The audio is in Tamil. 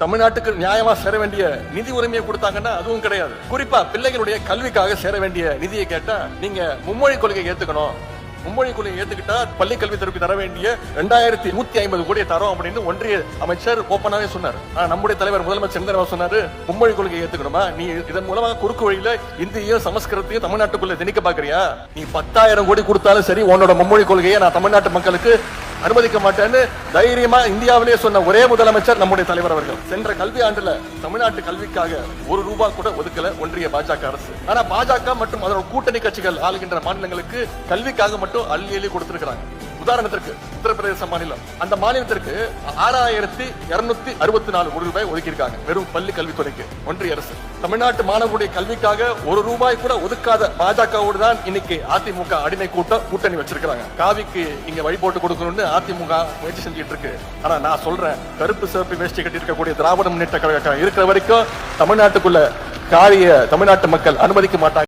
தமிழ்நாட்டுக்கு நியாயமா சேர வேண்டிய நிதி உரிமையை கொடுத்தாங்கன்னா அதுவும் கிடையாது. குறிப்பா பிள்ளைகளுடைய கல்விக்காக சேர வேண்டிய நிதியை கேட்டா நீங்க மும்மொழி கொள்கையை ஏத்துக்கணும், மும்மொழி கொள்கையை ஏத்துக்கிட்டா பள்ளி கல்வி திருப்பி தர வேண்டிய 2150 கோடியை தரோம் அப்படின்னு ஒன்றிய அமைச்சர் ஓப்பனாவே சொன்னார். நம்முடைய தலைவர் முதலமைச்சர் என்ன சொன்னாரு? மும்மொழி கொள்கையை ஏத்துக்கணுமா? நீ இதன் மூலமா குறுக்கு வழியில இந்தியும் சமஸ்கிருதத்தையும் தமிழ்நாட்டுக்குள்ள திணிக்க பாக்குறியா? நீ 10,000 கோடி கொடுத்தாலும் சரி உன்னோட மும்மொழி கொள்கையை நான் தமிழ்நாட்டு மக்களுக்கு அனுமதிக்க மாட்டேன்னு தைரியமா இந்தியாவிலேயே சொன்ன ஒரே முதலமைச்சர் நம்முடைய தலைவர் அவர்கள். சென்ற கல்வி ஆண்டுல தமிழ்நாட்டு கல்விக்காக ₹1 கூட ஒதுக்கல ஒன்றிய பாஜக அரசு. ஆனா பாஜக மற்றும் அதோட கூட்டணி கட்சிகள் ஆளுகின்ற மாநிலங்களுக்கு கல்விக்காக மட்டும் அள்ளி கொடுத்திருக்கிறாங்க. உதாரணத்திற்கு உத்தரப்பிரதேச மாநிலம், அந்த மாநிலத்திற்கு 6264 கோடி ரூபாய் ஒதுக்கியிருக்காங்க வெறும் பள்ளி கல்வித்துறைக்கு ஒன்றிய அரசு. தமிழ்நாட்டு மாணவர்களுடைய கல்விக்காக ₹1 கூட ஒதுக்காத பாஜகவோடு தான் இன்னைக்கு அதிமுக அடிமை கூட்டணி வச்சிருக்காங்க. காவிக்கு இங்க வழி போட்டு கொடுக்கணும்னு அதிமுக முயற்சி செஞ்சுட்டு இருக்கு. ஆனா நான் சொல்றேன், கருப்பு சிவப்பு வேஷ்டி கட்டி இருக்கக்கூடிய திராவிட முன்னேற்ற கழகம் இருக்கிற வரைக்கும் தமிழ்நாட்டுக்குள்ள காவிய தமிழ்நாட்டு மக்கள் அனுமதிக்க மாட்டாங்க.